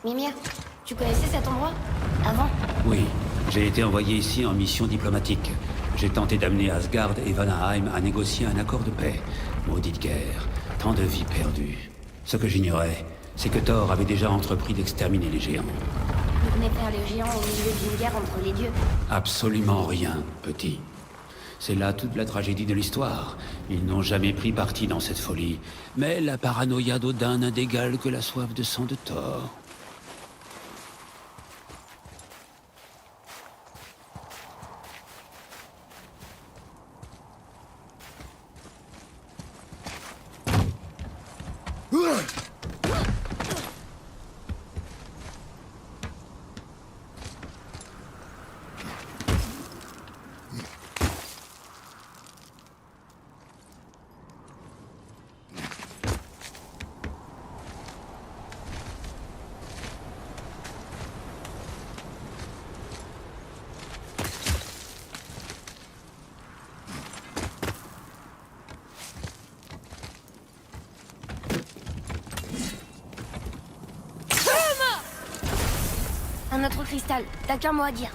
Mimir, tu connaissais cet endroit avant? Oui, j'ai été envoyé ici en mission diplomatique. J'ai tenté d'amener Asgard et Vanaheim à négocier un accord de paix. Maudite guerre, tant de vies perdues. Ce que j'ignorais, c'est que Thor avait déjà entrepris d'exterminer les géants. Vous venez faire les géants au milieu d'une guerre entre les dieux. Absolument rien, petit. C'est là toute la tragédie de l'histoire. Ils n'ont jamais pris parti dans cette folie. Mais la paranoïa d'Odin n'a d'égal que la soif de sang de Thor. Un autre cristal, t'as qu'un mot à dire.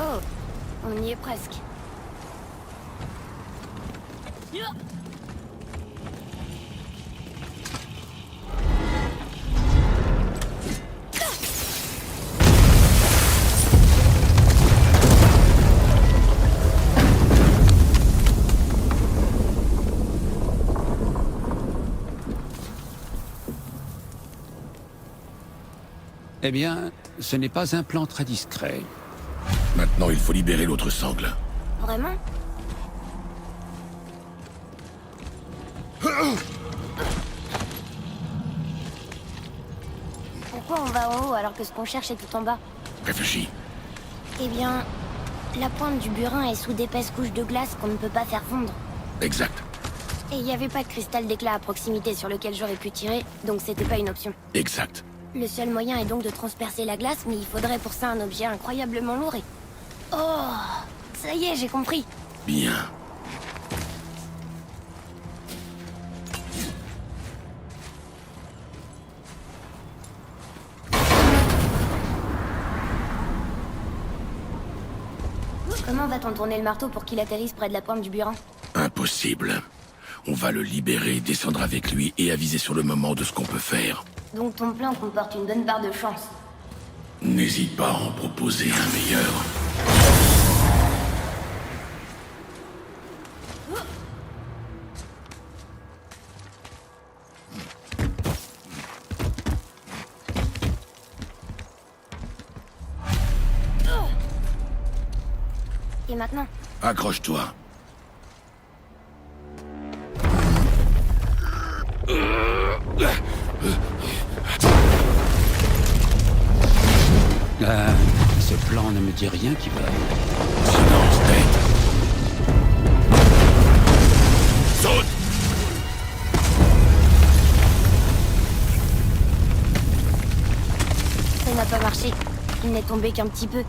Oh, on y est presque. Eh bien, ce n'est pas un plan très discret. Maintenant, il faut libérer l'autre sangle. Vraiment? Pourquoi on va en haut alors que ce qu'on cherche est tout en bas? Réfléchis. Eh bien, la pointe du burin est sous d'épaisses couches de glace qu'on ne peut pas faire fondre. Exact. Et il n'y avait pas de cristal d'éclat à proximité sur lequel j'aurais pu tirer, donc c'était pas une option. Exact. Le seul moyen est donc de transpercer la glace, mais il faudrait pour ça un objet incroyablement lourd et... Oh, ça y est, j'ai compris. Bien. Comment va-t-on tourner le marteau pour qu'il atterrisse près de la pointe du burin? Impossible. On va le libérer, descendre avec lui et aviser sur le moment de ce qu'on peut faire. Donc ton plan comporte une bonne part de chance. N'hésite pas à en proposer un meilleur. Et maintenant? Accroche-toi. Ce plan ne me dit rien qui va. Silence, tête. Saute! Ça n'a pas marché. Il n'est tombé qu'un petit peu.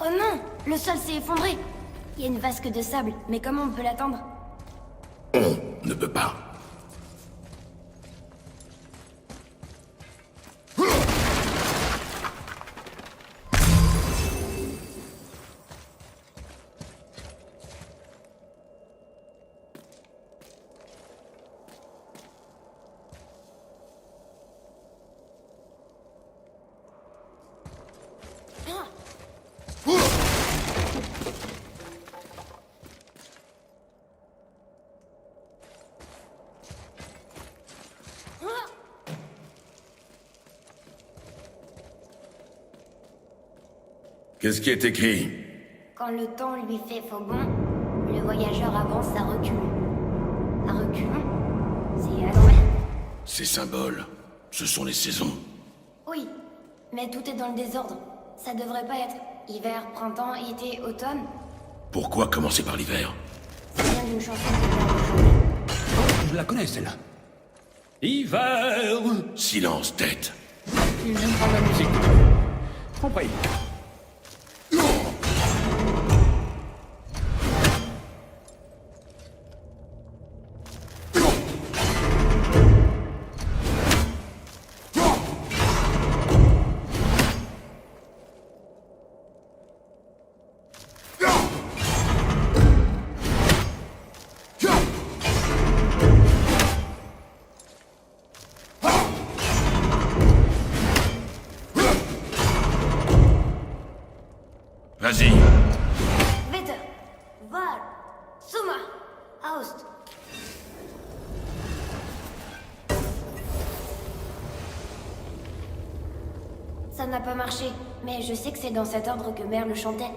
Oh non! Le sol s'est effondré! Il y a une vasque de sable, mais comment on peut l'atteindre? On ne peut pas. Qu'est-ce qui est écrit? Quand le temps lui fait faux bond, le voyageur avance à reculons. À reculons? C'est à l'envers. Ces symboles, ce sont les saisons. Oui, mais tout est dans le désordre. Ça devrait pas être hiver, printemps, été, automne. Pourquoi commencer par l'hiver? Ça vient d'une chanson que Merle chantait. Je la connais, celle-là. Hiver. Silence, tête. Il n'aime pas la musique. Compris. Vas-y. Vetter, Val, Suma, Aust. Ça n'a pas marché, mais je sais que c'est dans cet ordre que Merle chantait.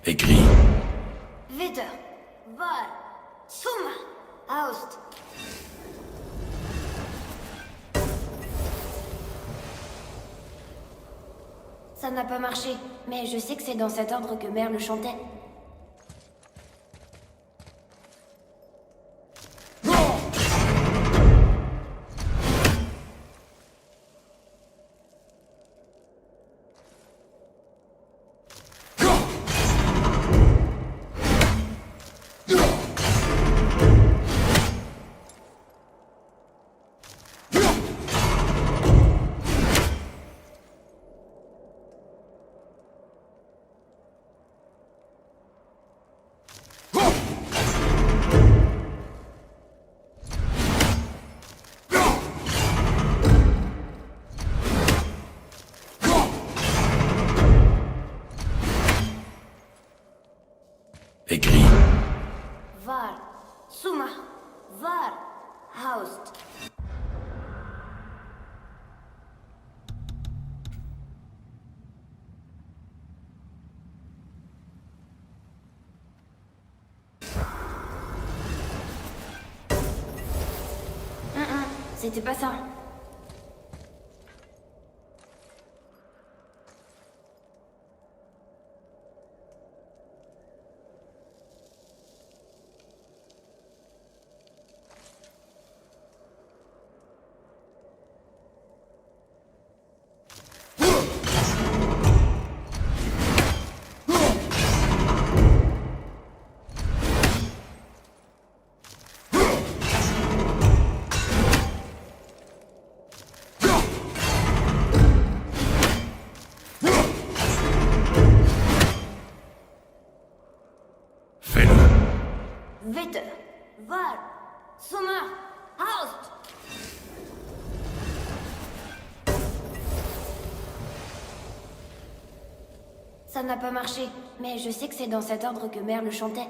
Écrit. Vetter, Val, Suma, Aust. Ça n'a pas marché, mais je sais que c'est dans cet ordre que Merle chantait. Écrit. Val, Suma, Val, Aust. C'était pas ça. Vetter, Val, Suma, Aust. Ça n'a pas marché, mais je sais que c'est dans cet ordre que Merle chantait.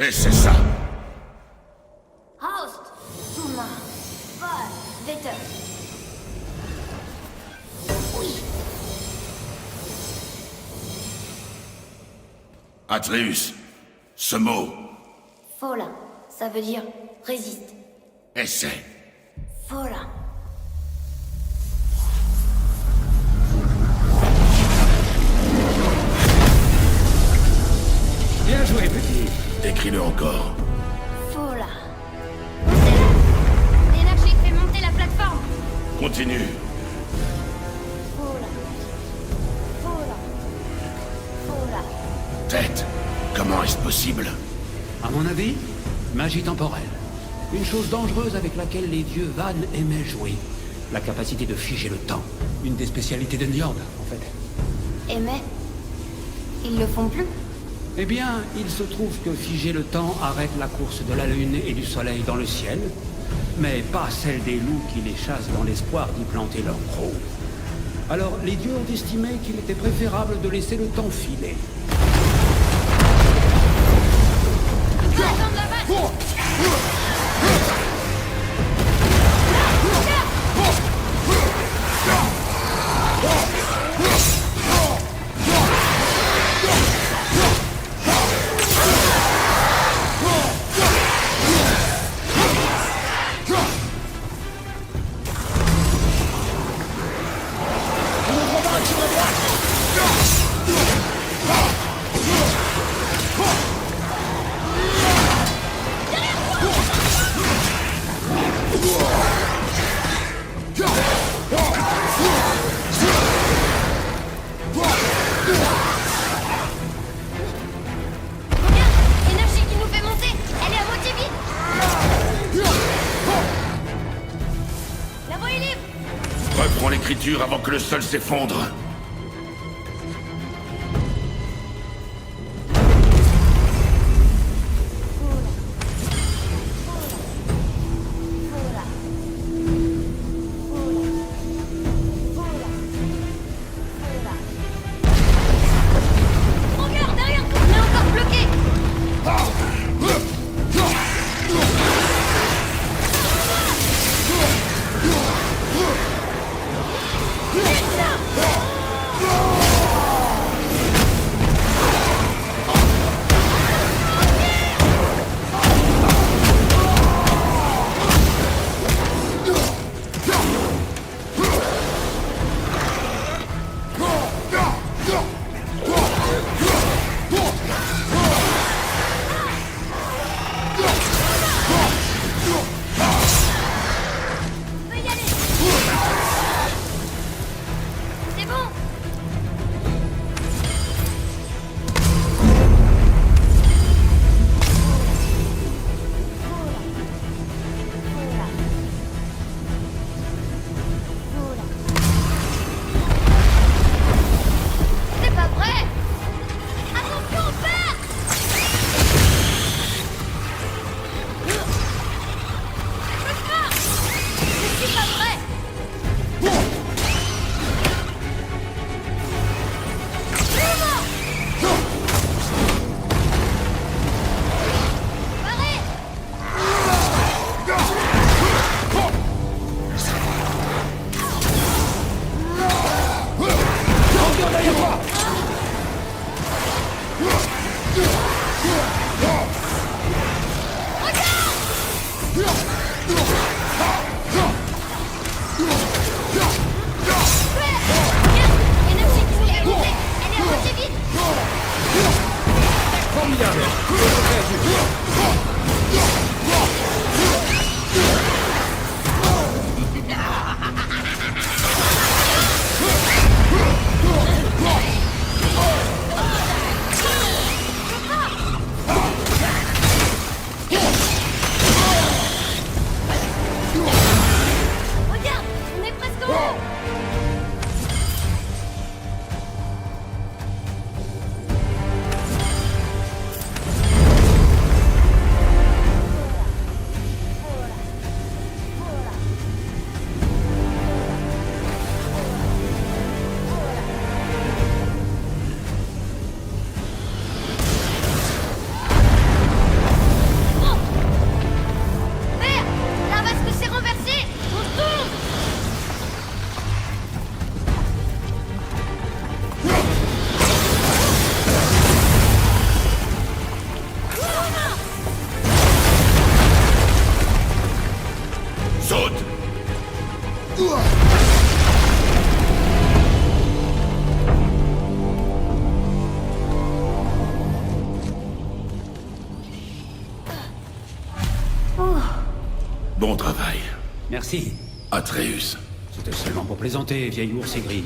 Et c'est ça. Haust, Zuma, Vol, Vetter. Oui. Atreus, ce mot, Fola, ça veut dire résiste. essaie. Fola. Bien joué, petit. Écris-le encore. Fola. C'est là. L'énergie fait monter la plateforme. Continue. Fola. Fola. Fola. Tête, comment est-ce possible? À mon avis, magie temporelle. Une chose dangereuse avec laquelle les dieux Van aimaient jouer. La capacité de figer le temps. Une des spécialités de Njord, en fait. Et mais ils le font plus. Eh bien, il se trouve que figer le temps arrête la course de la lune et du soleil dans le ciel, mais pas celle des loups qui les chassent dans l'espoir d'y planter leur croc. Alors, les dieux ont estimé qu'il était préférable de laisser le temps filer. Attends de la vache. Reprends l'écriture avant que le sol s'effondre. Regarde, derrière toi, on est encore bloqué. On peut y aller. C'est bon. C'est pas vrai. Attention, on perd. C'est pas vrai. Barré. L'énergie qui voulait monter, elle est à moitié vide. Formidable. Bon travail. Merci. Atreus. C'était seulement pour plaisanter, vieille ours aigrie.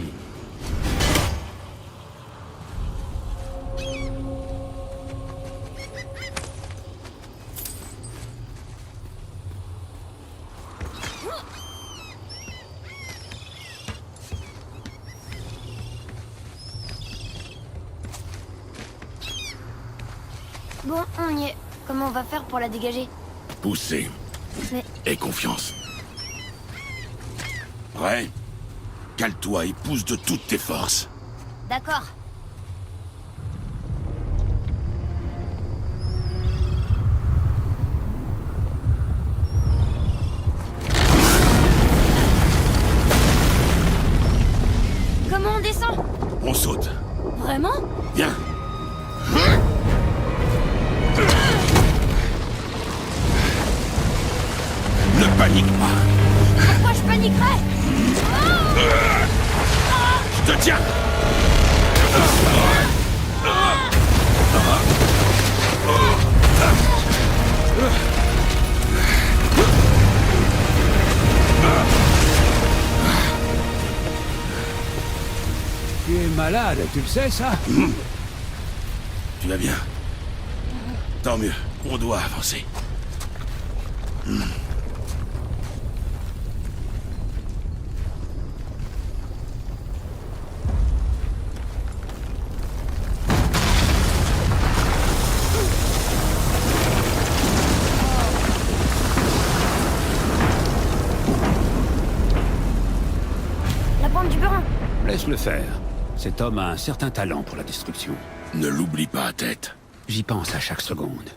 Bon, on y est. Comment on va faire pour la dégager? Poussez. Mais... Aie confiance. Prêt? Cale-toi et pousse de toutes tes forces. D'accord. Comment on descend? On saute. Vraiment? Viens. Ne panique pas. Pourquoi je paniquerais? Je te tiens. Tu es malade, tu le sais, ça? Tu vas bien? Tant mieux. On doit avancer. La bande du burin. Laisse-le faire. Cet homme a un certain talent pour la destruction. Ne l'oublie pas, tête. J'y pense à chaque seconde.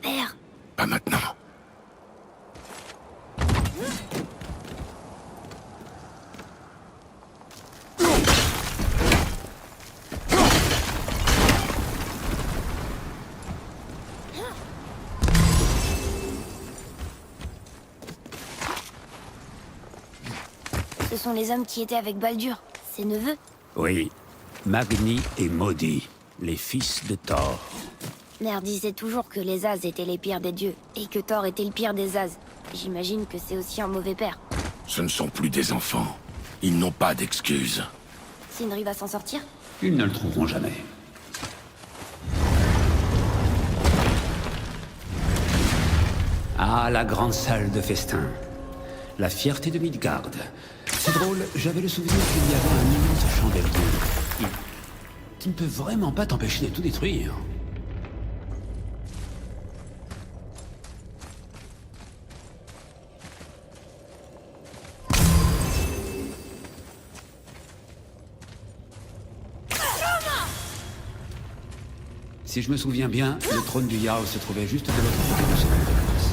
Père. Pas maintenant. Ce sont les hommes qui étaient avec Baldur, ses neveux. Oui. Magni et Maudit, les fils de Thor. Mère disait toujours que les As étaient les pires des dieux, et que Thor était le pire des As. J'imagine que c'est aussi un mauvais père. Ce ne sont plus des enfants. Ils n'ont pas d'excuses. Sindri va s'en sortir? Ils ne le trouveront jamais. Ah, la grande salle de festin. La fierté de Midgard. C'est drôle, j'avais le souvenir qu'il y avait un immense chandelier. Qui ne peut vraiment pas t'empêcher de tout détruire. Si je me souviens bien, le trône du Jarl se trouvait juste de l'autre côté de ce mur de glace.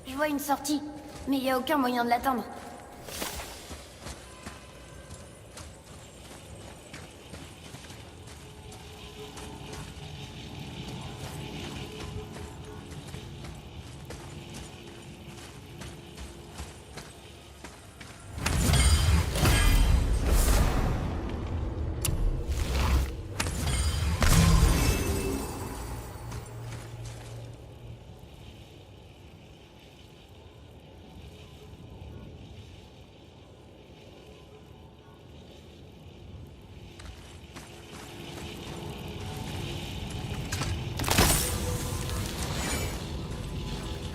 Je vois une sortie, mais y a aucun moyen de l'atteindre.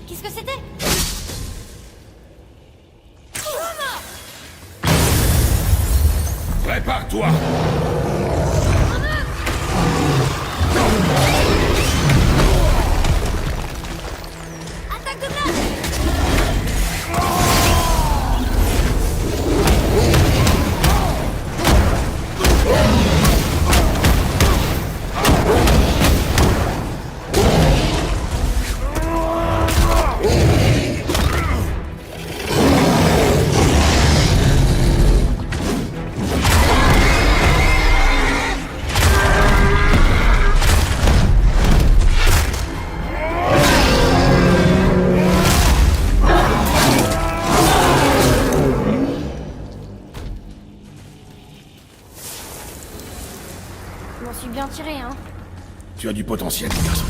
Qu'est-ce que c'était? Prépare-toi! Attaque de glace! Je m'en suis bien tiré, hein. Tu as du potentiel, mon garçon.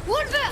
Wolver!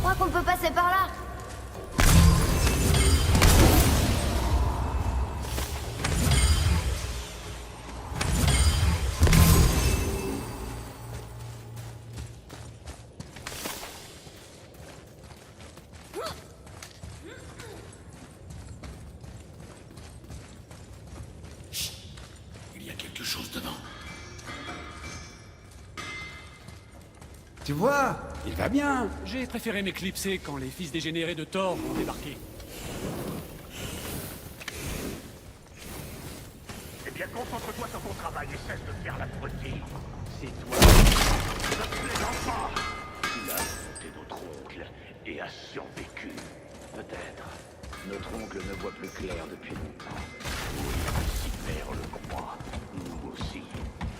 Je crois qu'on peut passer par là. Il y a quelque chose devant. Tu vois, il va bien. J'ai préféré m'éclipser quand les fils dégénérés de Thor ont débarqué. Eh bien, concentre-toi sur ton travail et cesse de faire la frottie. C'est toi. Ne plaisante pas. Tu as affronté notre oncle et a survécu. Peut-être. Notre oncle ne voit plus clair depuis longtemps. Oui, si père le croit. Nous aussi.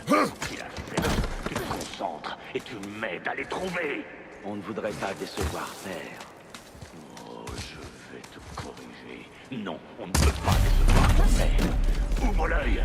Ce qu'il a fait, tu te concentres et tu m'aides à les trouver. On ne voudrait pas décevoir Père. Oh, je vais te corriger. Non, on ne peut pas décevoir ton père. Ouvre l'œil.